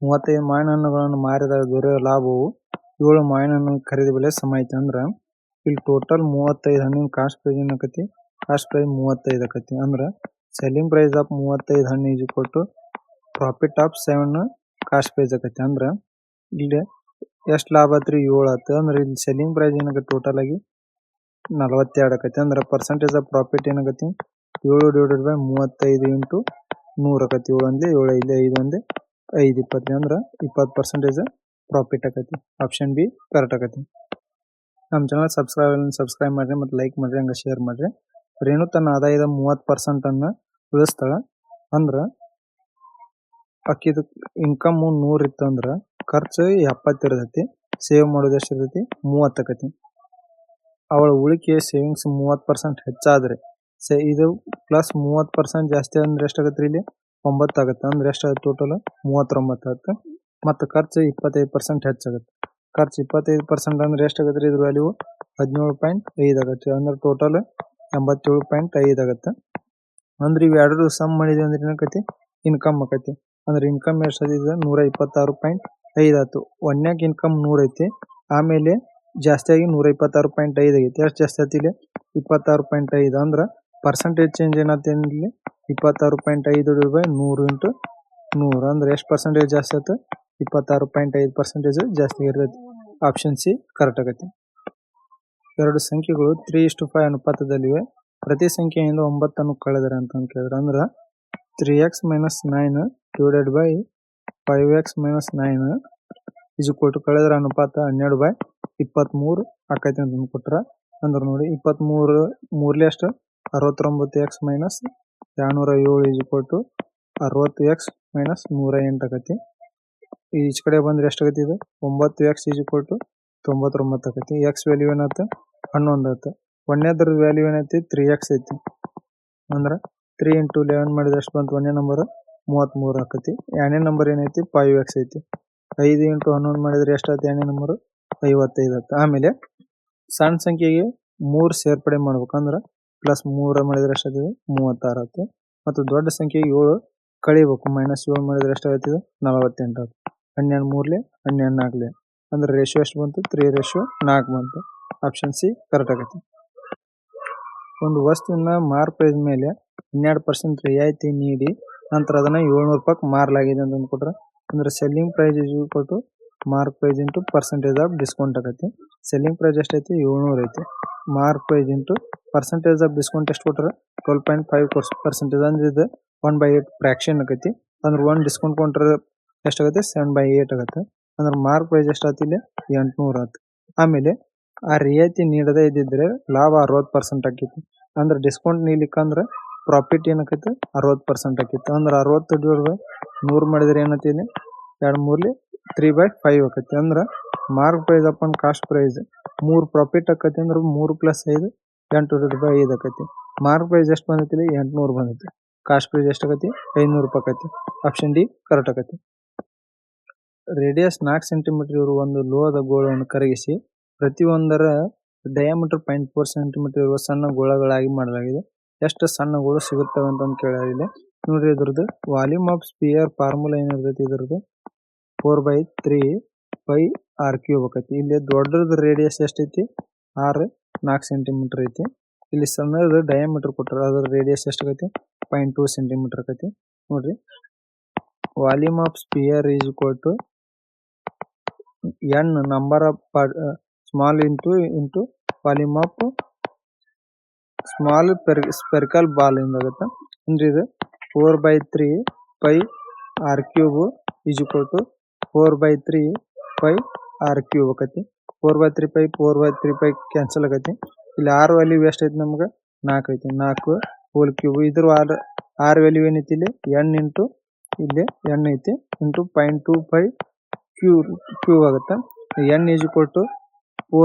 35 ಮಾವಿನ ಹಣ್ಣುಗಳನ್ನು ಮಾರಿದಾಗ ದೊರೆಯುವ ಲಾಭವು 7 ಮಾವಿನ ಹಣ್ಣು ಖರೀದಿ ಬೆಲೆ ಸಮ ಐತಿ ಅಂದ್ರ ಇಲ್ಲಿ ಟೋಟಲ್ 35 ಹಣ್ಣಿನ ಕಾಸ್ಟ್ ಪ್ರೈಸ್ ಏನಕತಿ, ಕಾಸ್ಟ್ ಪ್ರೈಸ್ 35 ಆಕತಿ. ಅಂದ್ರ ಸೆಲ್ಲಿಂಗ್ ಪ್ರೈಸ್ ಆಫ್ 35 ಹಣ್ಣು is equal to profit of 7 cost price ಆಕತಿ. ಅಂದ್ರ ಇಲ್ಲಿ ಎಷ್ಟು ಲಾಭ ಆತ್ರಿ? 7 ಆತು. ಅಂದ್ರೆ ಇಲ್ಲಿ ಸೆಲ್ಲಿಂಗ್ ಪ್ರೈಸ್ ಏನಾಗತ್ತೆ ಟೋಟಲ್ ಆಗಿ 42 ಆಕತಿ. ಅಂದ್ರೆ ಪರ್ಸೆಂಟೇಜ್ ಆಫ್ ಪ್ರಾಫಿಟ್ ಏನಾಗತಿ 7/35 ಇಂಟು 100 ಆಕತಿ. 7 ಒಂದ್ಲಿ 7 ಇಲ್ಲಿ 5 ಒಂದೇ 5 20 ಅಂದ್ರೆ 20% ಪ್ರಾಫಿಟ್ ಆಕತಿ. ಆಪ್ಷನ್ ಬಿ ಕರೆಕ್ಟ್ ಆಕತಿ. ನಮ್ಮ ಚಾನಲ್ ಸಬ್ಸ್ಕ್ರೈಬ್ ಮಾಡ್ರಿ ಮತ್ತು ಲೈಕ್ ಮಾಡ್ರಿ, ಹಂಗ ಶೇರ್ ಮಾಡ್ರಿ. ರೇಣು ತನ್ನ ಆದಾಯದ 30% ಅನ್ನ ಉಳಿಸ್ತಾಳ. ಅಂದ್ರ ಅಕ್ಕಿದ ಇನ್ಕಮ್ 100 ಇತ್ತು ಅಂದ್ರ ಖರ್ಚು 70 ಇರ್ತೈತಿ. ಸೇವ್ ಮಾಡೋದು ಎಷ್ಟು ಇರ್ತೈತಿ? 30 ಆಕತಿ. ಅವಳ ಉಳಿಕೆ ಸೇವಿಂಗ್ಸ್ 30% ಹೆಚ್ಚಾದ್ರೆ ಇದು ಪ್ಲಸ್ 30% ಜಾಸ್ತಿ ಅಂದ್ರೆ ಎಷ್ಟಾಗತ್ರಿ? ಇಲ್ಲಿ 9 ಆಗುತ್ತೆ. ಅಂದ್ರೆ ಎಷ್ಟಾಗುತ್ತೆ ಟೋಟಲ್? 39 ಆಗುತ್ತೆ. ಮತ್ತು ಖರ್ಚು 25% ಹೆಚ್ಚಾಗುತ್ತೆ. ಖರ್ಚು 25% ಅಂದ್ರೆ ಎಷ್ಟಾಗತ್ರಿ? ಇದ್ರ ವ್ಯಾಲ್ಯೂ 17.5 ಆಗುತ್ತೆ. ಅಂದ್ರೆ ಟೋಟಲ್ 87.5 ಆಗುತ್ತೆ. ಅಂದ್ರೆ ಇವು ಎರಡು ಸಮ್ ಮಾಡಿದ್ವಿ ಅಂದ್ರೆ ಏನಾಕತಿ? ಇನ್ಕಮ್ ಆಕತಿ. ಅಂದ್ರೆ ಇನ್ಕಮ್ ಎಷ್ಟಾಗಿದೆ? 126.5 ಆಯ್ತು. ಒಂದ್ಯಾಕ ಇನ್ಕಮ್ 100 ಐತಿ, ಆಮೇಲೆ ಜಾಸ್ತಿ ಆಗಿ 126.5 ಆಗೈತಿ. ಎಷ್ಟು ಜಾಸ್ತಿ ಆಯ್ತು ಇಲ್ಲಿ? 26.5. ಅಂದ್ರೆ ಪರ್ಸೆಂಟೇಜ್ ಚೇಂಜ್ ಏನಾಯ್ತು ಇಲ್ಲಿ? 26.5/100 ಇಂಟು 100 ಅಂದ್ರೆ ಎಷ್ಟು ಪರ್ಸೆಂಟೇಜ್ ಜಾಸ್ತಿ ಆಯ್ತು? 26.5% ಜಾಸ್ತಿ ಇರ್ತೈತಿ. ಆಪ್ಷನ್ ಸಿ ಕರೆಕ್ಟ್ ಆಗೈತಿ. ಎರಡು ಸಂಖ್ಯೆಗಳು 3:5 ಅನುಪಾತದಲ್ಲಿವೆ. ಪ್ರತಿ ಸಂಖ್ಯೆಯಿಂದ 9 ಕಳೆದರೆ ಅಂತ ಕೇಳಿದ್ರೆ ಅಂದ್ರೆ 3x - 9 / 5x - 9 ಕಳೆದ್ರ ಅನುಪಾತ 12/23 ಆಕೈತಿ ಅಂತ ಕೊಟ್ರ. ಅಂದ್ರೆ ನೋಡಿ 23 ಮೂರ್ಲೆ ಎಷ್ಟು? 69x - 207 60x - 108 ಆಕತಿ. ಈಚ ಕಡೆ ಬಂದ್ರೆ ಎಷ್ಟಾಗತಿ? ಇದು 9x = 99 ಆಕತಿ. ಎಕ್ಸ್ ವ್ಯಾಲ್ಯೂ ಏನಾಯ್ತು? 11 ಆಯ್ತು. ಒಂದನೇದ್ರ ವ್ಯಾಲ್ಯೂ ಏನೈತಿ? 3x ಐತಿ. ಅಂದ್ರೆ 3 × 11 ಮಾಡಿದ್ರೆ ಎಷ್ಟು ಬಂತು? ಒಂದನೇ ನಂಬರ್ 33 ಆಕತಿ. ಎರಡನೇ ನಂಬರ್ ಏನೈತಿ? 5x ಐತಿ. 5 × 11 ಮಾಡಿದ್ರೆ ಎಷ್ಟಾಯ್ತು? ಎರಡನೇ ನಂಬರ್ 55 ಆಯ್ತು. ಆಮೇಲೆ ಸಣ್ಣ ಸಂಖ್ಯೆಗೆ 3 ಸೇರ್ಪಡೆ ಮಾಡ್ಬೇಕಂದ್ರೆ ಪ್ಲಸ್ 3 ಮಾಡಿದ್ರೆ ಎಷ್ಟಾಗ್ತದೆ? 36 ಆಯ್ತು. ಮತ್ತು ದೊಡ್ಡ ಸಂಖ್ಯೆಗೆ 7 ಕಳಿಬೇಕು. -7 ಮಾಡಿದ್ರೆ ಎಷ್ಟಾಗ್ತದೆ? 48 ಆಯ್ತು. 12 ಮೂರ್ಲೆ 12 ನಾಲ್ಕಲೆ ಅಂದ್ರೆ ರೇಷಿಯೋ ಎಷ್ಟು ಬಂತು? 3:4 ಬಂತು. ಆಪ್ಷನ್ ಸಿ ಕರೆಕ್ಟ್ ಆಗೈತಿ. ಒಂದು ವಸ್ತುವಿನ ಮಾರ್ಕ್ ಪ್ರೈಸ್ ಮೇಲೆ 12% ರಿಯಾಯಿತಿ ನೀಡಿ ನಂತರ ಅದನ್ನ 700 ರೂಪಾಯಿಗೆ ಮಾರಲಾಗಿದೆ ಅಂತ ಅಂದ್ಕೊಟ್ರೆ ಅಂದ್ರೆ selling price = mark price into percentage of discount ಆಗತ್ತೆ. ಸೆಲ್ಲಿಂಗ್ ಪ್ರೈಸ್ ಎಷ್ಟೈತಿ? 700 ಐತಿ. Mark price into percentage of discount ಎಷ್ಟು ಕೊಟ್ರೆ 12.5% ಅಂದ್ರೆ ಇದು 1/8 ಫ್ರಾಕ್ಷನ್ ಆಗೈತಿ. ಅಂದ್ರೆ 1 ಡಿಸ್ಕೌಂಟ್ ಕೊಂಡ್ರೆ ಎಷ್ಟಾಗುತ್ತೆ? 7/8 ಆಗುತ್ತೆ. ಅಂದ್ರೆ ಮಾರ್ಕ್ ಪ್ರೈಸ್ ಎಷ್ಟಾಯ್ತು ಇಲ್ಲಿ? 800 ಆಯ್ತು. ಆಮೇಲೆ ಆ ರಿಯಾಯಿತಿ ನೀಡದೇ ಇದ್ದಿದ್ರೆ ಲಾಭ 60% ಆಕೈತಿ. ಅಂದ್ರೆ ಡಿಸ್ಕೌಂಟ್ ನೀಡ್ಲಿಕ್ಕಂದ್ರೆ ಪ್ರಾಫಿಟ್ ಏನಕ್ಕೈತಿ? 60% ಆಕೈತಿ. ಅಂದ್ರೆ 60/100 ಮಾಡಿದ್ರೆ ಏನೈತಿ ಇಲ್ಲಿ? 2 ಮೂರ್ಲಿ 3/5 ಆಕೈತಿ. ಅಂದ್ರೆ mark price upon cost price 3 profit ಆಕೈತಿ. ಅಂದ್ರೆ 3 + 5 8/5 ಆಕೈತಿ. ಮಾರ್ಕ್ ಪ್ರೈಸ್ ಎಷ್ಟು ಬಂದೈತಿ? 800 ಬಂದೈತಿ. Cost price ಎಷ್ಟಾಗೈತಿ? 500 ರೂಪಾಯಿ ಆಕೈತಿ. ಆಪ್ಷನ್ ಡಿ ಕರೆಕ್ಟ್ ಆಕೈತಿ. ರೇಡಿಯಸ್ 4 ಸೆಂಟಿಮೀಟರ್ ಇರುವ ಒಂದು ಲೋಹದ ಗೋಳವನ್ನು ಕರಗಿಸಿ ಪ್ರತಿಯೊಂದರ ಡಯಾಮೀಟರ್ 0.4 ಸೆಂಟಿಮೀಟರ್ ಇರುವ ಸಣ್ಣ ಗೋಳಗಳಾಗಿ ಮಾಡಲಾಗಿದೆ. ಎಷ್ಟು ಸಣ್ಣ ಗೋಳು ಸಿಗುತ್ತವೆ ಅಂತ ಕೇಳಿದೆ. ನೋಡ್ರಿ ಇದ್ರದ್ದು ವಾಲ್ಯೂಮ್ ಆಫ್ ಸ್ಪಿಯರ್ ಫಾರ್ಮುಲಾ ಏನಿರ್ತೈತಿ? ಇದ್ರದ್ದು 4/3πr³ ಆಕೈತಿ. ಇಲ್ಲಿ ದೊಡ್ಡದ ರೇಡಿಯಸ್ ಎಷ್ಟೈತಿ? 4 ಸೆಂಟಿಮೀಟರ್ ಐತಿ. ಇಲ್ಲಿ ಸಣ್ಣದ ಡಯಾಮೀಟರ್ ಕೊಟ್ಟರ ಅದ್ರ ರೇಡಿಯಸ್ ಎಷ್ಟಾಗೈತಿ? 0.2 ಸೆಂಟಿಮೀಟರ್ ಆಕೈತಿ. ನೋಡ್ರಿ volume of sphere = n number of small into volume of small spherical ball ಎಂದಾಗುತ್ತೆ. ಅಂದ್ರೆ ಇದು 4/3πr³ = 4/3πr³ ಆಕೈತಿ. 4/3π 4/3π ಕ್ಯಾನ್ಸಲ್ ಆಗೈತಿ. ಇಲ್ಲಿ r ವ್ಯಾಲ್ಯೂ ಎಷ್ಟೈತಿ? ನಮ್ಗೆ 4 ಐತಿ. 4 ಹೋಲ್ ಕ್ಯೂಬ್. ಇದ್ರ r ವ್ಯಾಲ್ಯೂ ಏನೈತಿ? ಇಲ್ಲಿ n ಇಂಟು ಇಲ್ಲಿ n ಐತಿ ಇಂಟು 0.25 ಆಗುತ್ತೆ. n = 4³ /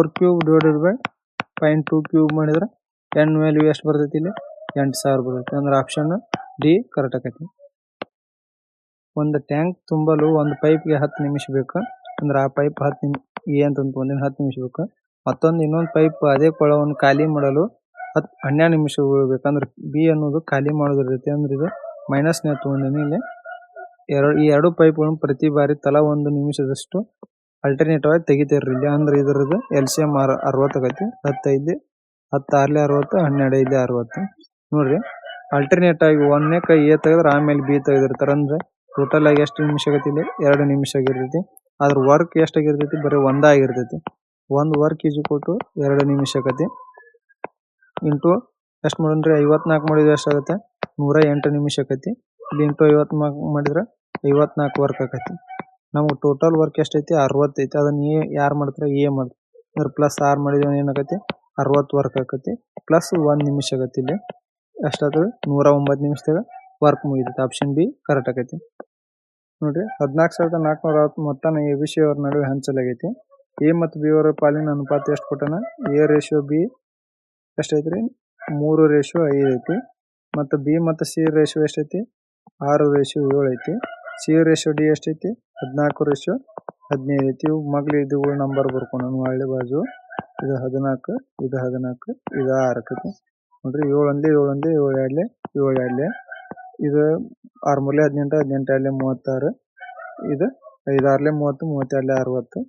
0.23 ಮಾಡಿದ್ರೆ n ವ್ಯಾಲ್ಯೂ ಎಷ್ಟು ಬರ್ತೈತಿ? ಇಲ್ಲಿ 8000 ಬರುತ್ತೆ. ಅಂದ್ರೆ ಆಪ್ಷನ್ ಡಿ ಕರೆಕ್ಟ್ ಆಕೈತಿ. ಒಂದು ಟ್ಯಾಂಕ್ ತುಂಬಲು ಒಂದು ಪೈಪ್ಗೆ 10 ನಿಮಿಷ ಬೇಕು. ಅಂದ್ರೆ ಆ ಪೈಪ್ 10 ನಿಮಿಷ ಎ ಅಂತ ಅಂದ್ಕೊಂಡಿನಿ 10 ನಿಮಿಷ ಬೇಕು. ಇನ್ನೊಂದು ಪೈಪ್ ಅದೇ ಕೊಳವನ್ನು ಖಾಲಿ ಮಾಡಲು 12 ನಿಮಿಷ ಬೇಕಂದ್ರೆ ಬಿ ಅನ್ನೋದು ಖಾಲಿ ಮಾಡೋದಿರ್ತೈತಿ. ಅಂದ್ರೆ ಇದು ಮೈನಸ್ ನೇ ತಗೊಂಡಿನಿ ಇಲ್ಲಿ. ಈ ಎರಡು ಪೈಪ್ಗಳನ್ನು ಪ್ರತಿ ಬಾರಿ ತಲಾ 1 ನಿಮಿಷದಷ್ಟು ಅಲ್ಟರ್ನೇಟಿವ್ ಆಗಿ ತೆಗಿತೀರಿ ಇಲ್ಲಿ. ಅಂದ್ರೆ ಇದ್ರದ್ದು LCM 60 ಆಗೈತಿ. 10 6 60 12 60 ನೋಡ್ರಿ. ಅಲ್ಟರ್ನೇಟ್ ಆಗಿ ಒಂದನೇ ಕೈ A ತೆಗೆದ್ರೆ ಆಮೇಲೆ B ತೆಗೆದಿರ್ತಾರ. ಅಂದ್ರೆ ಟೋಟಲ್ ಆಗಿ ಎಷ್ಟು ನಿಮಿಷ ಆಗೈತಿ ಇಲ್ಲಿ 2 ನಿಮಿಷ ಆಗಿರ್ತೈತಿ. ಅದ್ರ ವರ್ಕ್ ಎಷ್ಟಾಗಿರ್ತೈತಿ ಬರೀ ಒಂದಾಗಿರ್ತೈತಿ. ಒಂದು ವರ್ಕ್ ಈಸ್ ಈಕ್ವಲ್ ಟು 2 ನಿಮಿಷ ಆಗೈತಿ ಇಂಟು ಎಷ್ಟು ಮಾಡಿದ್ರೆ 54 ಮಾಡಿದ್ರೆ ಎಷ್ಟಾಗುತ್ತೆ 108 ನಿಮಿಷ ಆಕೈತಿ. ಇಲ್ಲಿ ಇಂಟು 54 ಮಾಡಿದ್ರೆ 54 ವರ್ಕ್ ಆಕೈತಿ. ನಮ್ಗೆ ಟೋಟಲ್ ವರ್ಕ್ ಎಷ್ಟೈತಿ 60 ಐತಿ. ಅದನ್ನ ಯಾರು ಮಾಡ್ತಾರೆ A ಮಾಡ್ತಾರೆ. ಅಂದ್ರೆ ಪ್ಲಸ್ 6 ಮಾಡಿದ್ರೆ ಏನಾಗೈತಿ 60 ವರ್ಕ್ ಆಕೈತಿ ಪ್ಲಸ್ 1 ನಿಮಿಷ ಆಗೈತಿ. ಇಲ್ಲಿ ಎಷ್ಟಾದ್ರು 109 ನಿಮಿಷದಾಗ ವರ್ಕ್ ಮುಗಿದೈತಿ. ಆಪ್ಷನ್ ಬಿ ಕರೆಕ್ಟ್ ಆಕೈತಿ ನೋಡ್ರಿ. 14,460 ಮೊತ್ತನ ABC ಅವ್ರ ನಡುವೆ ಹಂಚಲಾಗೈತಿ. A ಮತ್ತು B ಅವರ ಪಾಲಿನ ಅನುಪಾತ ಎಷ್ಟು ಕೊಟ್ಟನ A/B ಎಷ್ಟೈತ್ರಿ 3/5 ಐತಿ. ಮತ್ತು B ಮತ್ತು C ರೇಷಿಯೋ ಎಷ್ಟೈತಿ 6/7 ಐತಿ. C/D ಎಷ್ಟೈತಿ 14/15 ಐತಿ. ಇವು ಮಗ್ಲು ಇದು ನಂಬರ್ ಬರ್ಕೊಂಡು ಒಳ್ಳೆ ಬಾಜು ಇದು 14 ಇದು 14 ಇದು 6 ಆಕೈತಿ ನೋಡ್ರಿ. 7 1 7 1 7 2 7 2 ಇದು 6 3 18 18 36 ಇದು 5 6 30 32 60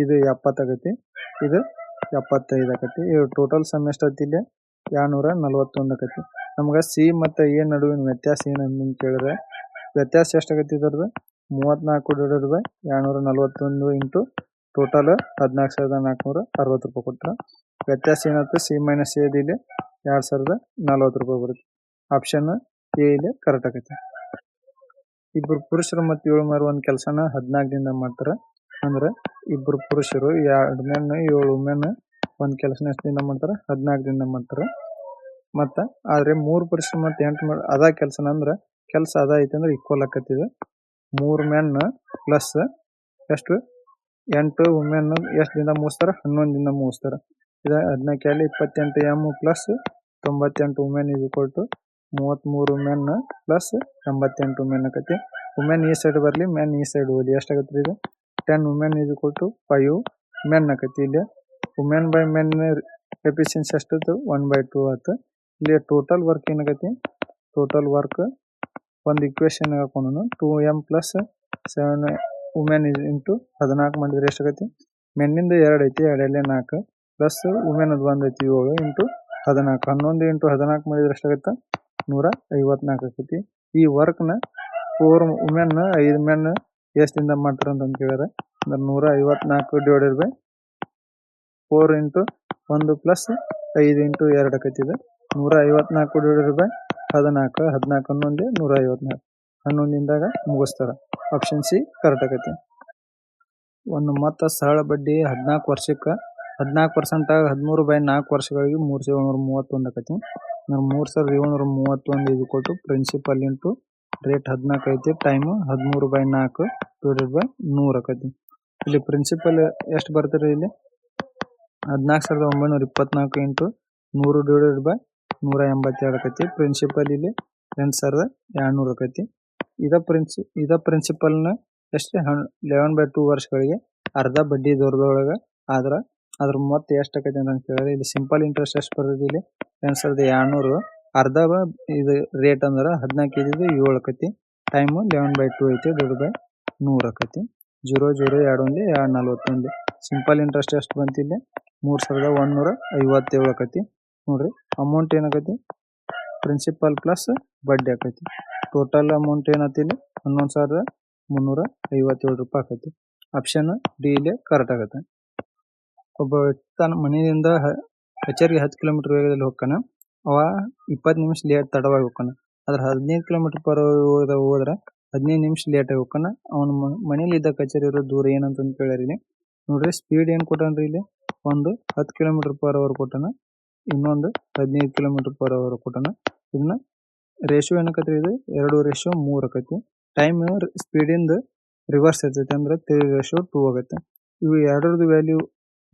ಇದು 70 ಆಗೈತಿ. ಇದು 75 ಆಕೈತಿ. ಇದು ಟೋಟಲ್ ಸಮ್ ಎಷ್ಟೈತಿ ಇಲ್ಲಿ 241 ಆಕೈತಿ. ನಮ್ಗೆ C ಮತ್ತು A ನಡುವಿನ ವ್ಯತ್ಯಾಸ ಏನಂತ ಕೇಳಿದ್ರೆ ವ್ಯತ್ಯಾಸ ಎಷ್ಟಾಗೈತಿ ಇದ್ರದ್ದು 34/241 ಇಂಟು ಟೋಟಲ್ 14,460 ರೂಪಾಯಿ ಕೊಟ್ಟರೆ ವ್ಯತ್ಯಾಸ ಏನಾಯ್ತು C ಮೈನಸ್ A ಇಲ್ಲಿ 2,040 ರೂಪಾಯಿ ಬರುತ್ತೆ. ಆಪ್ಷನ್ A ಇಲ್ಲಿ ಕರೆಕ್ಟ್ ಆಗೈತೆ. ಇಬ್ಬರು ಪುರುಷರು ಮತ್ತು 7 ಮಹಿಳೆಯರು ಒಂದು ಕೆಲಸನ 14 ದಿನದಾಗ ಮಾಡ್ತಾರೆ. ಅಂದ್ರೆ ಇಬ್ಬರು ಪುರುಷರು 2 ಮೆನ್ 7 ವುಮೆನ್ ಒಂದು ಕೆಲಸನ ಎಷ್ಟು ದಿನ ಮಾಡ್ತಾರೆ 14 ದಿನದಾಗ ಮಾಡ್ತಾರೆ. ಮತ್ತು ಆದರೆ 3 ಪುರುಷರು ಮತ್ತು 8 ಅದ ಕೆಲಸನ ಅಂದ್ರೆ ಕೆಲಸ ಅದ ಐತೆ ಅಂದ್ರೆ ಈಕ್ವಲ್ ಆಕತ್ತಿದೆ. 3 ಮೆನ್ ಪ್ಲಸ್ ಎಷ್ಟು 8 ವುಮೆನ್ ಎಷ್ಟು ದಿನ ಮುಗಿಸ್ತಾರೆ 11 ದಿನ ಮುಗಿಸ್ತಾರೆ. ಇದು 14 28 M plus 98 women is equal to 33 men plus 88 women ಆಕೈತಿ. ವುಮೆನ್ ಈ ಸೈಡ್ ಬರಲಿ ಮೆನ್ ಈ ಸೈಡ್ ಹೋಗಲಿ ಎಷ್ಟಾಗತ್ತೆ ಇದು 10 women is equal to 5 men ಆಕೈತಿ. ಇಲ್ಲಿ ವುಮೆನ್ ಬೈ ಮೆನ್ ಎಫಿಷಿಯನ್ಸಿ ಎಷ್ಟಿತ್ತು 1/2 ಆಯ್ತು. ಇಲ್ಲಿ ಟೋಟಲ್ ವರ್ಕ್ ಏನಾಗೈತಿ ಟೋಟಲ್ ವರ್ಕ್ ಒಂದು ಇಕ್ವೇಶನ್ ಹಾಕೊಂಡು 2m ಪ್ಲಸ್ 7 ವುಮೆನ್ ಇಂಟು 14 ಮಾಡಿದ್ರೆ ಎಷ್ಟಾಗೈತಿ ಮೆನ್ನಿಂದ 2 ಐತಿ 2 4 ಪ್ಲಸ್ ವುಮೆನ್ ಅದು 1 ಐತಿ 7 ಇಂಟು 14 11 ಇಂಟು 14 ಮಾಡಿದ್ರೆ ಎಷ್ಟಾಗತ್ತೆ 154 ಆಕೈತಿ. ಈ ವರ್ಕ್ನ 4 ವುಮೆನ್ 5 ಮೆನ್ ಎಷ್ಟು ದಿನದಾಗ ಮಾಡ್ತಾರೆ ಅಂತ ಕೇಳಿದ್ರೆ 154 divided by 4 into 1 plus 5 into 2 ಆಕೈತಿ. ಇದು 154 ಡಿವೈಡೆಡ್ ಬೈ 14 14 11 154 11 ದಿನದಾಗ ಮುಗಿಸ್ತಾರೆ. ಆಪ್ಷನ್ ಸಿ ಕರೆಕ್ಟ್ ಆಕೈತಿ. ಒಂದು ಮೊತ್ತ ಸರಳ ಬಡ್ಡಿ 14 ವರ್ಷಕ್ಕೆ 14% 13/4 ವರ್ಷಗಳಿಗೆ 3,731 ಆಕೈತಿ. 3,731 ಇದು ಕೊಟ್ಟು ಪ್ರಿನ್ಸಿಪಲ್ ಇಂಟು ರೇಟ್ 14 ಐತಿ ಟೈಮ್ 13/4 ಡಿವೈಡೆಡ್ ಬೈ 100 ಆಕೈತಿ. ಇಲ್ಲಿ ಪ್ರಿನ್ಸಿಪಲ್ ಎಷ್ಟು ಬರ್ತಾರೆ ಇಲ್ಲಿ 14,924 ಇಂಟು 100 ಡಿವೈಡೆಡ್ ಬೈ 182 ಆಕೈತಿ. ಪ್ರಿನ್ಸಿಪಲ್ ಇಲ್ಲಿ 8,200 ಆಕೈತಿ. ಇದ ಪ್ರಿನ್ಸಿಪಲ್ನ ಎಷ್ಟು 11/2 ವರ್ಷಗಳಿಗೆ ಅರ್ಧ ಬಡ್ಡಿ ದರದೊಳಗೆ ಆದ್ರೆ ಅದ್ರ ಮೊತ್ತ ಎಷ್ಟು ಆಕೈತಿ ಅಂತ ಕೇಳಿದ್ರೆ ಇಲ್ಲಿ ಸಿಂಪಲ್ ಇಂಟ್ರೆಸ್ಟ್ ಎಷ್ಟು ಬರ್ತೈತಿ ಇಲ್ಲಿ 8,200 ಅರ್ಧ ಇದು ರೇಟ್ ಅಂದ್ರೆ 14 ಇದ್ದಿದ್ದು 7 ಆಕೈತಿ. ಟೈಮು 11/2 ಐತಿ ಡಿವೈಡ್ ಬೈ 100 ಆಕೈತಿ. 0 0 2 1 241 ಸಿಂಪಲ್ ಇಂಟ್ರೆಸ್ಟ್ ಎಷ್ಟು ಬಂತು ಇಲ್ಲಿ 3,157 ಆಕೈತಿ. ನೋಡ್ರಿ ಅಮೌಂಟ್ ಏನಾಕೈತಿ ಪ್ರಿನ್ಸಿಪಲ್ ಪ್ಲಸ್ ಬಡ್ಡಿ ಆಕೈತಿ. ಟೋಟಲ್ ಅಮೌಂಟ್ ಏನೈತಿ ಇಲ್ಲಿ 11,357 ರೂಪಾಯಿ ಆಕೈತಿ. ಆಪ್ಷನ್ ಡಿ ಇಲ್ಲಿ ಕರೆಕ್ಟ್ ಆಗುತ್ತೆ. ಒಬ್ಬ ವ್ಯಕ್ತಿ ತನ್ನ ಮನೆಯಿಂದ ಕಚೇರಿಗೆ 10 ಕಿಲೋಮೀಟರ್ ವೇಗದಲ್ಲಿ ಹೋಗ್ತಾನೆ. ಅವ 20 ನಿಮಿಷ ಲೇಟ್ ತಡವಾಗಿ ಹೋಗ್ತಾನೆ. ಆದ್ರೆ 15 ಕಿಲೋಮೀಟರ್ ಪರ್ ಹೋದ್ರೆ 15 ನಿಮಿಷ ಲೇಟಾಗಿ ಹೋಗ್ತಾನೆ. ಅವನ ಮನೇಲಿದ್ದ ಕಚೇರಿ ಇರೋ ದೂರ ಏನಂತಂದು ಕೇಳ್ಯಾರ ಇಲ್ಲಿ. ನೋಡ್ರಿ ಸ್ಪೀಡ್ ಏನು ಕೊಟ್ಟನ್ರಿ ಇಲ್ಲಿ ಒಂದು 10 ಕಿಲೋಮೀಟರ್ ಪರ್ ಅವರ್ ಕೊಟ್ಟಾನ, ಇನ್ನೊಂದು 15 ಕಿಲೋಮೀಟರ್ ಪರ್ ಅವರ್ ಕೊಟ್ಟಾನ. ಇದನ್ನ ರೇಷಿಯೋ ಏನಕತ್ರಿ ಇದು 2:3 ಆಕೈತಿ. ಟೈಮ್ ಸ್ಪೀಡಿಂದ ರಿವರ್ಸ್ ಇರ್ತೈತಿ ಅಂದ್ರೆ 3:2 ಆಗುತ್ತೆ. ಇವು ಎರಡರದ್ದು ವ್ಯಾಲ್ಯೂ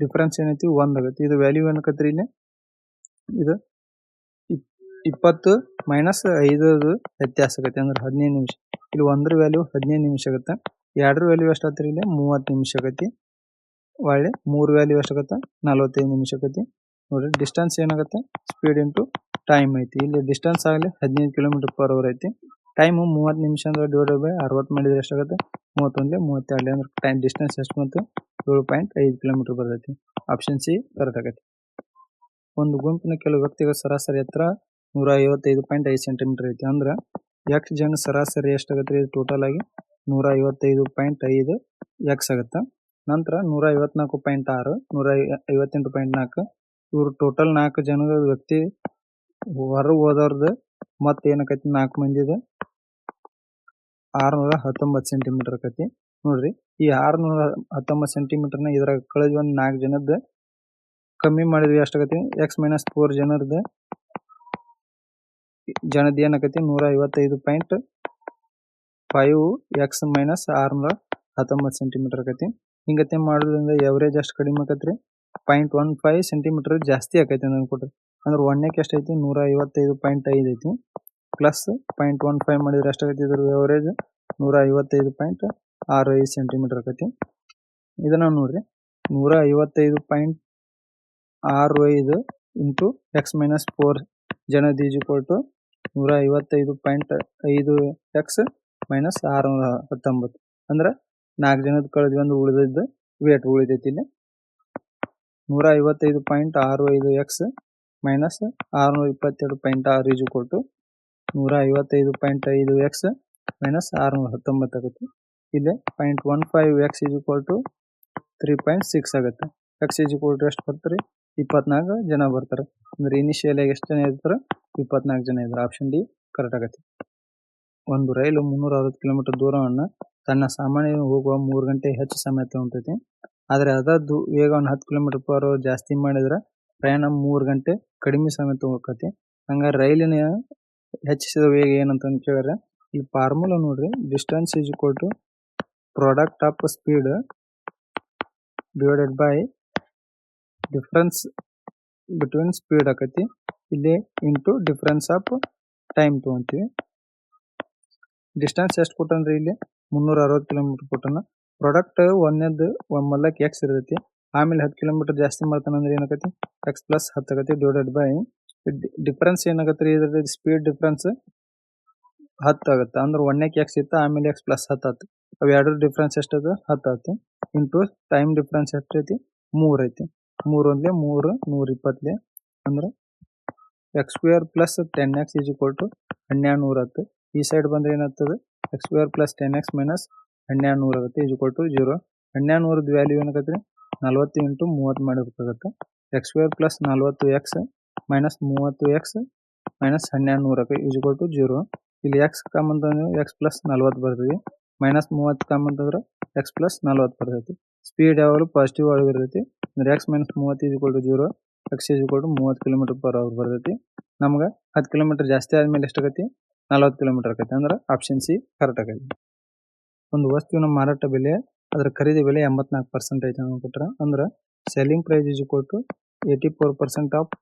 ಡಿಫ್ರೆನ್ಸ್ ಏನೈತಿ 1 ಆಗುತ್ತೆ. ಇದು ವ್ಯಾಲ್ಯೂ ಏನಕತ್ರಿ ಇಲ್ಲಿ ಇದು 20 ಮೈನಸ್ 5 ವ್ಯತ್ಯಾಸ ಆಗುತ್ತೆ ಅಂದ್ರೆ 15 ನಿಮಿಷ. ಇಲ್ಲಿ ಒಂದ್ರ ವ್ಯಾಲ್ಯೂ 15 ನಿಮಿಷ ಆಗುತ್ತೆ. ಎರಡರ ವ್ಯಾಲ್ಯೂ ಎಷ್ಟಾಗ್ತರಿ ಇಲ್ಲಿ 30 ನಿಮಿಷ ಆಗೈತಿ. ಒಳ್ಳೆ 3 ವ್ಯಾಲ್ಯೂ ಎಷ್ಟಾಗತ್ತೆ 45 ನಿಮಿಷ ಆಗೈತಿ. ನೋಡ್ರಿ ಡಿಸ್ಟೆನ್ಸ್ ಏನಾಗುತ್ತೆ ಸ್ಪೀಡ್ ಇಂಟು ಟೈಮ್ ಐತಿ. ಇಲ್ಲಿ ಡಿಸ್ಟೆನ್ಸ್ ಆಗಲಿ 15 ಕಿಲೋಮೀಟರ್ ಪರ್ ಅವರ್ ಐತಿ. ಟೈಮು 30 ನಿಮಿಷ ಅಂದ್ರೆ ಡಿವೈಡೆಡ್ ಬೈ 60 ಮಾಡಿದ್ರೆ ಎಷ್ಟಾಗುತ್ತೆ 31 32 ಅಂದ್ರೆ ಟೈಮ್ ಡಿಸ್ಟೆನ್ಸ್ ಎಷ್ಟು ಬಂತು 7.5 ಕಿಲೋಮೀಟರ್ ಬರ್ತೈತಿ. ಆಪ್ಷನ್ ಸಿ ಕರೆಕ್ಟ್ ಆಗೈತಿ. ಒಂದು ಗುಂಪಿನ ಕೆಲವು ವ್ಯಕ್ತಿಗಳ ಸರಾಸರಿ ಎತ್ತರ 155.5 ಸೆಂಟಿಮೀಟರ್ ಐತಿ. ಅಂದ್ರೆ ಎಕ್ಸ್ ಜನ ಸರಾಸರಿ ಎಷ್ಟಾಗತ್ತೆ ರೀ ಟೋಟಲ್ ಆಗಿ 155.5 ಎಕ್ಸ್ ಆಗುತ್ತೆ. ನಂತರ 154.6 158.4 ಇವರು ಟೋಟಲ್ 4 ಜನದ ವ್ಯಕ್ತಿ ಹೊರಗೆ ಹೋದವ್ರದ್ದು ಮತ್ತೆ ಏನಕೈತಿ 4 ಮಂದಿದ 619 ಸೆಂಟಿಮೀಟರ್ ಆಕೈತಿ. ನೋಡ್ರಿ ಈ 619 ಸೆಂಟಿಮೀಟರ್ನ ಇದ್ರಾಗ ಕಳೆದ ಒಂದು 4 ಜನದ ಕಮ್ಮಿ ಮಾಡಿದ್ವಿ ಎಷ್ಟಾಗತಿ ಎಕ್ಸ್ ಮೈನಸ್ 4 ಜನದ ಏನಾಕೈತಿ 155.5 ಎಕ್ಸ್ ಮೈನಸ್ 619 ಸೆಂಟಿಮೀಟರ್ ಆಕೈತಿ. ಹಿಂಗತೆ ಮಾಡೋದ್ರಿಂದ ಎವರೇಜ್ ಅಷ್ಟು ಕಡಿಮೆ ಆಕೈತ್ರಿ 0.15 ಸೆಂಟಿಮೀಟರ್ ಜಾಸ್ತಿ ಆಕೈತಿ ಅಂತ ಅನ್ಕೊಟ್ರಿ. ಅಂದ್ರೆ ಒಂದಕ್ಕೆ ಎಷ್ಟೈತಿ 155.5 ಐತಿ ಪ್ಲಸ್ 0.15 ಮಾಡಿದ್ರೆ ಎಷ್ಟಾಗೈತಿ ಇದ್ರ ಎವರೇಜ್ 155.65 ಸೆಂಟಿಮೀಟರ್ ಆಕೈತಿ. ಇದನ್ನ ನೋಡ್ರಿ 155.65 ಇಂಟು ಎಕ್ಸ್ ಮೈನಸ್ 4 ಜನದ is equal to 155.5 x minus 619 ಅಂದ್ರೆ 4 ಜನದ ಕಳೆದ್ವಿ ಒಂದು ಉಳಿದಿದ್ದು ವೇಟ್ ಉಳಿದೈತಿ ಇಲ್ಲಿ 155.65 x minus 622.6 is equal to 155.5 x minus 619 ಆಗುತ್ತೆ. ಇಲ್ಲಿ 0.15 ಎಕ್ಸ್ ಈಸ್ ಈಕ್ವಲ್ ಟು 3.6 ಆಗುತ್ತೆ. ಎಕ್ಸ್ ಈಸ್ ಈಕ್ವಲ್ ಟು ಎಷ್ಟು ಬರ್ತಾರೆ 24 ಜನ ಬರ್ತಾರೆ. ಅಂದ್ರೆ ಇನಿಷಿಯಲ್ ಆಗಿ ಎಷ್ಟು ಜನ ಇರ್ತಾರೆ 24 ಜನ ಇದ್ದಾರೆ. ಆಪ್ಷನ್ ಡಿ ಕರೆಕ್ಟ್ ಆಗುತ್ತೆ. ಒಂದು ರೈಲು 360 ಕಿಲೋಮೀಟರ್ ದೂರವನ್ನು ತನ್ನ ಸಾಮಾನ್ಯ ಹೋಗುವ 3 ಗಂಟೆ ಹೆಚ್ಚು ಸಮಯ ತಗೊತೈತಿ. ಆದರೆ ಅದರದ್ದು ವೇಗವನ್ನು 10 ಕಿಲೋಮೀಟರ್ ಪರ್ ಅವರ್ ಜಾಸ್ತಿ ಮಾಡಿದ್ರೆ ಪ್ರಯಾಣ 3 ಗಂಟೆ ಕಡಿಮೆ ಸಮಯ ತಗೋಕತಿ. ಹಂಗಾರೆ ರೈಲಿನ ಹೆಚ್ಚಿಸಿದ ವೇಗ ಏನಂತ ಕೇಳಿದ್ರೆ ಈ ಫಾರ್ಮುಲಾ ನೋಡ್ರಿ distance is equal to product of speed divided by difference between speed ಆಕತಿ. ಇಲ್ಲಿ ಇಂಟು ಡಿಫರೆನ್ಸ್ ಆಫ್ ಟೈಮ್ ತಗೊಂತೀವಿ. ಡಿಸ್ಟೆನ್ಸ್ ಎಷ್ಟು ಕೊಟ್ಟನ್ರಿ ಇಲ್ಲಿ 360 ಕಿಲೋಮೀಟರ್ ಕೊಟ್ಟನ. ಪ್ರಾಡಕ್ಟ್ ಒಂದೇದ್ದು ಮೊದಲಕ್ಕೆ ಎಕ್ಸ್ ಇರ್ತೈತಿ, ಆಮೇಲೆ 10 ಕಿಲೋಮೀಟರ್ ಜಾಸ್ತಿ ಮಾಡ್ತಾನಂದ್ರೆ ಏನಾಗತಿ ಎಕ್ಸ್ ಪ್ಲಸ್ 10 ಆಗತಿ ಡಿವೈಡೆಡ್ ಬೈ ಡಿಫರೆನ್ಸ್ ಏನಾಗತ್ರಿ ಇದ್ರ ಸ್ಪೀಡ್ ಡಿಫರೆನ್ಸ್ 10 ಆಗುತ್ತೆ. ಅಂದ್ರೆ ಒಂದಕ್ಕೆ ಎಕ್ಸ್ ಇತ್ತು ಆಮೇಲೆ ಎಕ್ಸ್ ಪ್ಲಸ್ 10 ಆಯ್ತು. ಅವು ಎರಡು ಡಿಫರೆನ್ಸ್ ಎಷ್ಟದು 10 ಆಯ್ತು ಇಂಟು ಟೈಮ್ ಡಿಫರೆನ್ಸ್ ಎಷ್ಟೈತಿ 3 ಐತಿ. 3 ಒಂದ್ಲೆ 3 120 ಅಂದ್ರೆ x square plus 10x is equal to 1200 ಆಯ್ತು. ಈ ಸೈಡ್ ಬಂದ್ರೆ ಏನಾಗ್ತದೆ X square plus 10x minus 1200 ಆಗುತ್ತೆ ಈಸ್ ಈಕ್ವಲ್ ಟು 0. 1200 ವ್ಯಾಲ್ಯೂ ಏನಾಗತ್ತೆ 40 ಇಂಟು 30 ಮಾಡಬೇಕಾಗುತ್ತೆ. X square plus 40x minus 30x minus 1200 ಆಗುತ್ತೆ ಈಸ್ ಈಕ್ವಲ್ ಟು 0. ಇಲ್ಲಿ ಎಕ್ಸ್ ಕಾಮನ್ ಅಂತಂದ್ರೆ ಎಕ್ಸ್ ಪ್ಲಸ್ 40 ಬರ್ತದೆ, ಮೈನಸ್ 30 ಕಾಮನ್ ಅಂತಂದ್ರೆ ಎಕ್ಸ್ ಪ್ಲಸ್ 40 ಬರ್ತೈತಿ. ಸ್ಪೀಡ್ ಯಾವಾಗಲೂ ಪಾಸಿಟಿವ್ ಒಳಗೆ ಇರ್ತೈತಿ. ಅಂದ್ರೆ x minus 30 is equal to 0, x is equal to 30 kilometre per hour ಬರ್ತೈತಿ. ನಮ್ಗೆ 10 ಕಿಲೋಮೀಟರ್ ಜಾಸ್ತಿ ಆದ್ಮೇಲೆ ಎಷ್ಟಾಗತಿ 40 ಕಿಲೋಮೀಟರ್ ಆಕೈತಿ. ಅಂದ್ರೆ ಆಪ್ಷನ್ ಸಿ ಕರೆಕ್ಟ್ ಆಗೈತಿ. ಒಂದು ವಸ್ತುವಿನ ಮಾರಾಟ ಬೆಲೆ ಅದರ ಖರೀದಿ ಬೆಲೆ 84% ಐತಿ ಅನ್ಕೊಟ್ರ ಅಂದ್ರೆ selling price is equal to 84% of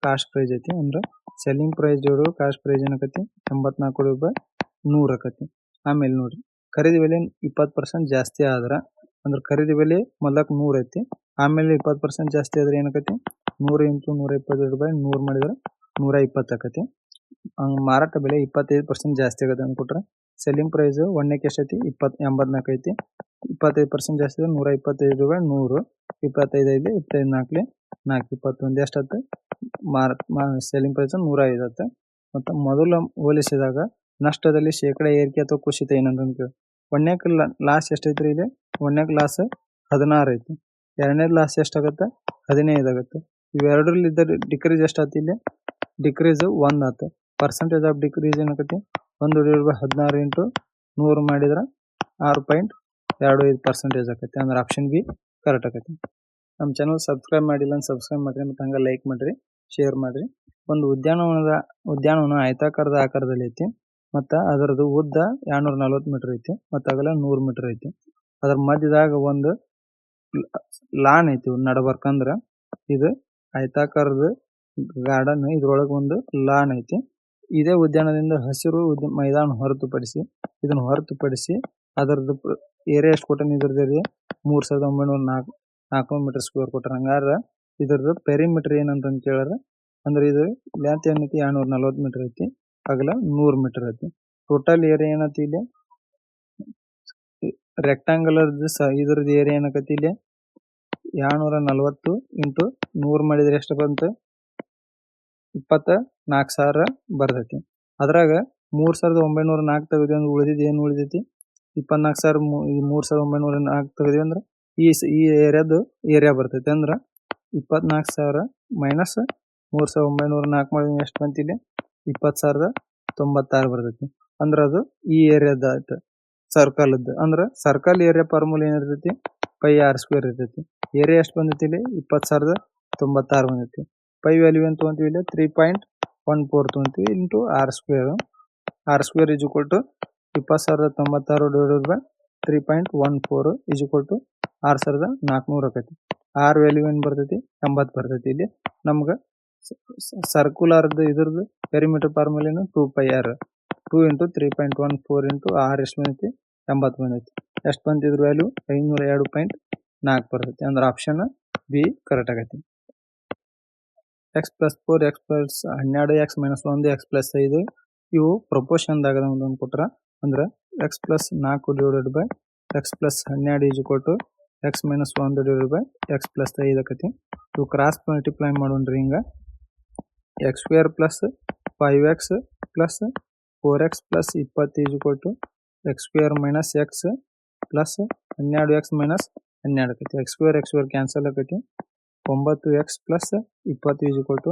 cost price ಐತಿ. ಅಂದ್ರೆ selling price divide cost price ಏನಾಕತಿ 84/100 ಆಕತಿ. ಆಮೇಲೆ ನೋಡ್ರಿ ಖರೀದಿ ಬೆಲೆ 20% ಜಾಸ್ತಿ ಆದ್ರ ಅಂದ್ರೆ ಖರೀದಿ ಬೆಲೆ ಮೊದಲಕ್ಕೆ 100 ಐತಿ, ಆಮೇಲೆ 20% ಜಾಸ್ತಿ ಆದ್ರೆ ಏನಾಕತಿ 100 ಇಂಟು 120/100 ಮಾಡಿದ್ರೆ 120 ಆಕತಿ. ಮಾರಾಟ ಬೆಲೆ 25% ಜಾಸ್ತಿ ಆಗತ್ತೆ ಅನ್ಕೊಟ್ರೆ ಸೆಲ್ಲಿಂಗ್ ಪ್ರೈಸ್ ಒಂದಕ್ಕೆ ಎಷ್ಟೈತಿ 84 ಐತಿ. 25% ಜಾಸ್ತಿ 125/100 25 ಐದು 25 4 21 ಎಷ್ಟಾಯ್ತು ಸೆಲ್ಲಿಂಗ್ ಪ್ರೈಸ್ 105 ಆಯ್ತು. ಮತ್ತು ಮೊದಲು ಹೋಲಿಸಿದಾಗ ನಷ್ಟದಲ್ಲಿ ಶೇಕಡ ಏರಿಕೆ ಅಥವಾ ಕುಸಿತ ಏನಂತ ಒಂದಕ್ಕೆ ಲಾಸ್ ಎಷ್ಟೈತ್ರಿ ಇದೆ ಒಂದಕ್ಕೆ ಲಾಸ್ 16 ಐತಿ, ಎರಡನೇ ಲಾಸ್ ಎಷ್ಟಾಗತ್ತೆ 15 ಆಗುತ್ತೆ. ಇವೆರಡರಲ್ಲಿ ಇದ್ದ ಡಿಕ್ರೀಸ್ ಎಷ್ಟಾಯ್ತು ಇಲ್ಲಿ ಡಿಕ್ರೀಸ್ 1 ಆಯ್ತು. ಪರ್ಸೆಂಟೇಜ್ ಆಫ್ ಡಿಕ್ರೀಸ್ ಏನಾಗತ್ತೆ 1/16 ಇಂಟು 100 ಮಾಡಿದ್ರೆ 6.25% ಆಕೈತಿ. ಅಂದ್ರೆ ಆಪ್ಷನ್ ಬಿ ಕರೆಕ್ಟ್ ಆಕೈತಿ. ನಮ್ಮ ಚಾನಲ್ ಸಬ್ಸ್ಕ್ರೈಬ್ ಮಾಡಿಲ್ಲ ಅಂತ ಸಬ್ಸ್ಕ್ರೈಬ್ ಮಾಡಿರಿ ಮತ್ತು ಹಂಗೆ ಲೈಕ್ ಮಾಡಿರಿ ಶೇರ್ ಮಾಡಿರಿ. ಒಂದು ಉದ್ಯಾನವನ ಆಯತಾಕಾರದ ಆಕಾರದಲ್ಲಿ ಐತಿ ಮತ್ತು ಅದರದ್ದು ಉದ್ದ 240 ಮೀಟರ್ ಐತಿ ಮತ್ತು ಅಗಲ 100 ಮೀಟರ್ ಐತಿ. ಅದ್ರ ಮಧ್ಯದಾಗ ಒಂದು ಲಾನ್ ಐತಿ ನಡಬರ್ಕಂದ್ರ ಇದು ಆಯತಾಕಾರದ ಗಾರ್ಡನ್, ಇದ್ರೊಳಗೆ ಒಂದು ಲಾನ್ ಐತಿ. ಇದೇ ಉದ್ಯಾನದಿಂದ ಹಸಿರು ಮೈದಾನ ಹೊರತುಪಡಿಸಿ ಅದರದ್ದು ಏರಿಯಾ ಎಷ್ಟು ಕೊಟ್ಟ ಇದ್ರದ್ದು 3904 ಮೀಟರ್ ಸ್ಕ್ವೇರ್ ಕೊಟ್ಟಾರ. ಹಂಗಾರ ಇದ್ರದ್ದು ಪೆರಿಮೀಟರ್ ಏನಂತ ಕೇಳಿದ್ರೆ ಅಂದ್ರೆ ಇದು ಲೆಂತ್ ಏನೈತಿ 240 ಮೀಟರ್ ಐತಿ, ಅಗಲ 100 ಮೀಟರ್ ಐತಿ. ಟೋಟಲ್ ಏರಿಯಾ ಏನತಿ ಇಲ್ಲಿ ರೆಕ್ಟಾಂಗುಲರ್ ಇದ್ರದ್ದು ಏರಿಯಾ ಏನಕತಿ ಇಲ್ಲಿ 240 ಇಂಟು 100 ಮಾಡಿದ್ರೆ ಎಷ್ಟು ಬಂತು 24,000 ಬರ್ತೈತಿ. ಅದ್ರಾಗ 3,904 ತೆಗೆದ್ವಿ ಅಂದ್ರೆ ಉಳಿದಿದ್ದು ಏನು ಉಳಿದೈತಿ 24,000 3,904 ತೆಗೆದ್ವಿ ಅಂದ್ರೆ ಈ ಏರಿಯಾದು ಏರಿಯಾ ಬರ್ತೈತಿ. ಅಂದ್ರೆ 24,000 ಮೈನಸ್ 3,904 ಮಾಡಿದ್ರೆ ಎಷ್ಟು ಬಂತು ಇಲ್ಲಿ 20,096 ಬರ್ತೈತಿ. ಅಂದ್ರೆ ಅದು ಈ ಏರಿಯಾದ ಆಯ್ತು ಸರ್ಕಲ್ದು. ಅಂದ್ರೆ ಸರ್ಕಲ್ ಏರಿಯಾ ಫಾರ್ಮುಲಾ ಏನಿರ್ತೈತಿ ಪೈ ಆರ್ ಸ್ಕ್ವೇರ್ ಇರ್ತೈತಿ. ಏರಿಯಾ ಎಷ್ಟು ಬಂದೈತಿ ಇಲ್ಲಿ 20,096 ಬಂದೈತಿ. ಪೈ ವ್ಯಾಲ್ಯೂ ಏನು ತೊಗೊಂತೀವಿ ಇಲ್ಲಿ 3.14 ತೊಗೊಂತೀವಿ into r square. R square is equal to 20,096 divided by 3.14 is equal to 6,400 ಆಕೈತಿ. ಆರ್ ವ್ಯಾಲ್ಯೂ ಏನು ಬರ್ತೈತಿ 80 ಬರ್ತೈತಿ. ಇಲ್ಲಿ ನಮ್ಗೆ ಸರ್ಕುಲರ್ದು ಇದ್ರದ್ದು ಪೆರಿಮೀಟರ್ ಫಾರ್ಮುಲಾ ಏನು 2πr 2 ಇಂಟು 3.14 ಇಂಟು ಆರ್ ಎಷ್ಟು ಬಂದೈತಿ 80 ಬಂದೈತಿ. ಎಷ್ಟು ಬಂತು ಇದ್ರ ವ್ಯಾಲ್ಯೂ 502.4 ಬರ್ತೈತಿ. ಅಂದ್ರೆ ಆಪ್ಷನ್ ಬಿ ಕರೆಕ್ಟ್ ಆಗೈತಿ. X plus 4 x plus 12 x minus 1 x plus 5 ಇವು ಪ್ರೊಪೋರ್ಷನ್ದಾಗ ಒಂದೊಂದು ಕೊಟ್ರ. ಅಂದ್ರೆ x plus 4 divided by x plus 12 is equal to x minus 1 divided by x plus 5 ಆಕತಿ. ಇವು ಕ್ರಾಸ್ ಮಲ್ಟಿಪ್ಲೈ ಮಾಡೋಣ್ರಿ. ಹಿಂಗ x square plus 5x plus 4x plus 20 is equal to x square minus x plus 12x minus 12 ಆಕತಿ. X square cancel ಆಕತಿ. 9x plus 20 is equal to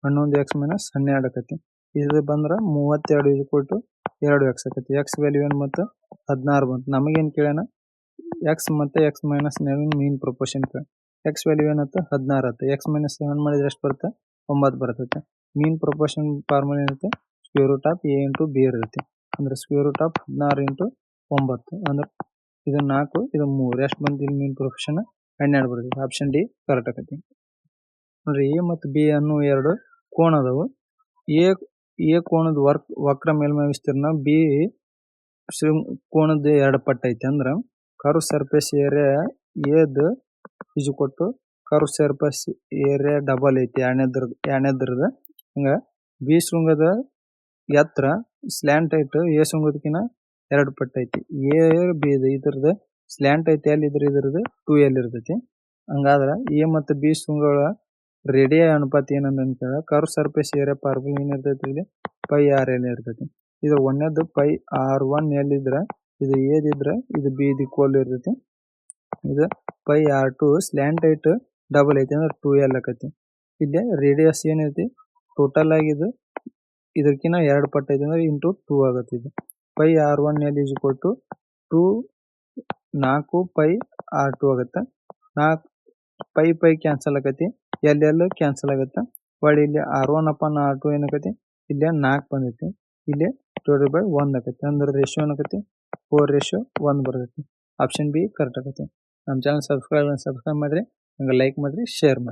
11x minus 12 ಆಕತಿ. ಇದು ಬಂದ್ರೆ 32 is equal to 2x ಆಕತಿ. X value ಏನು ಮತ್ತು 16 ಬಂತು. ನಮಗೇನು ಕೇಳೋಣ ಎಕ್ಸ್ ಮತ್ತು ಎಕ್ಸ್ ಮೈನಸ್ ಮೀನ್ ಪ್ರೊಪೋರ್ಷನ್ ಕೇಳ. ಎಕ್ಸ್ ವ್ಯಾಲ್ಯೂ ಏನತ್ತು 16 ಆಯ್ತು. ಎಕ್ಸ್ ಮೈನಸ್ 7 ಮಾಡಿದ್ರೆ ಎಷ್ಟು ಬರುತ್ತೆ 9 ಬರ್ತೈತೆ. ಮೀನ್ ಪ್ರೊಪೋರ್ಷನ್ ಫಾರ್ಮುಲಾ ಏನೈತೆ square root of A into B ಇರುತ್ತೆ. ಅಂದ್ರೆ ಸ್ಕ್ವೇರ್ ರೂಟ್ ಆಫ್ 16 ಇಂಟು 9 ಅಂದ್ರೆ ಇದು 4 ಇದು 3 ಎಷ್ಟು ಬಂತು ಇಲ್ಲಿ ಮೀನ್ ಪ್ರೊಪೋರ್ಷನ್ 12 ಬರ್ತೈತೆ. ಆಪ್ಷನ್ ಡಿ ಕರೆಕ್ಟ್ ಆಕತಿ. ನೋಡ್ರಿ ಎ ಮತ್ತು ಬಿ ಅನ್ನೋ ಎರಡು ಕೋಣ ಅದಾವು. ಎ ಕೋಣದ ವಕ್ರ ಮೇಲ್ಮೈ ವಿಸ್ತೀರ್ಣ ಬಿ ಕೋಣದ 2 ಪಟ್ಟು ಐತಿ. ಅಂದ್ರೆ ಕರ್ವ್ ಸರ್ಫೇಸ್ ಏರಿಯಾ ಎದ್ is equal to curve surface area double ಐತಿ ಎರಡನೇದ್ರದ. ಹಿಂಗ ಬಿ ಶೃಂಗದ ಎತ್ತರ ಸ್ಲ್ಯಾಂಟ್ ಐಟ್ ಎ ಶೃಂಗದಕಿನ 2 ಪಟ್ಟು ಐತಿ. ಎ ಬಿ ಇದ್ರದ್ದು ಸ್ಲ್ಯಾಂಟ್ ಐತಿ ಎಲ್ ಇದ್ರದ್ದು 2l ಇರ್ತೈತಿ. ಹಂಗಾದ್ರೆ ಎ ಮತ್ತು ಬಿ ಶೃಂಗಗಳ ರೇಡಿಯ ಅನುಪಾತ ಏನಂತ ಕರ್ವ್ ಸರ್ಫೇಸ್ ಏರಿಯಾ ಫಾರ್ಮುಲಾ ಏನಿರ್ತೈತಿ ಇಲ್ಲಿ ಪೈ ಆರ್ ಎಲ್ ಇರ್ತೈತಿ. ಇದು ಒಂದೇದು ಪೈ r1l ಇದ್ರೆ ಇದು ಎದಿದ್ರೆ ಇದು ಬಿ ಈಕ್ವಲ್ ಇರ್ತೈತಿ. ಇದು ಪೈ r2 ಸ್ಲ್ಯಾಂಟ್ ಐಟ್ ಡಬಲ್ ಐತಿ ಅಂದ್ರೆ 2l ಆಕತಿ. ಇಲ್ಲಿ ರೇಡಿಯಸ್ ಏನೈತಿ ಟೋಟಲ್ ಆಗಿದ್ದು ಇದಕ್ಕಿಂತ 2 ಪಟ್ಟು ಐತಿ ಅಂದ್ರೆ ಇಂಟು 2 ಆಗತ್ತೆ. ಇದು pi r1l is equal to 4 pi r2 ಆಗುತ್ತೆ. 4 ಪೈ ಕ್ಯಾನ್ಸಲ್ ಆಗತಿ. ಎಲ್ ಕ್ಯಾನ್ಸಲ್ ಆಗುತ್ತೆ. ಒಳ್ಳೆ ಇಲ್ಲಿ r1 ಅಪಾನ್ r2 ಏನಾಗತಿ ಇಲ್ಲಿ 4 ಬಂದೈತಿ. ಇಲ್ಲಿ ಡಿವೈಡೆಡ್ ಬೈ 1 ಆಗತ್ತೆ. ಅಂದ್ರೆ ರೇಷಿಯೋ ಏನಾಗತಿ 4:1 ಬರ್ತೈತಿ. ಆಪ್ಷನ್ ಬಿ ಕರೆಕ್ಟ್ ಆಗತ್ತೆ. ನಮ್ಮ ಚಾನಲ್ ಸಬ್ಸ್ಕ್ರೈಬ್ ಮಾಡಿರಿ, ಹಂಗೆ ಲೈಕ್ ಮಾಡಿರಿ, ಶೇರ್ ಮಾಡಿರಿ.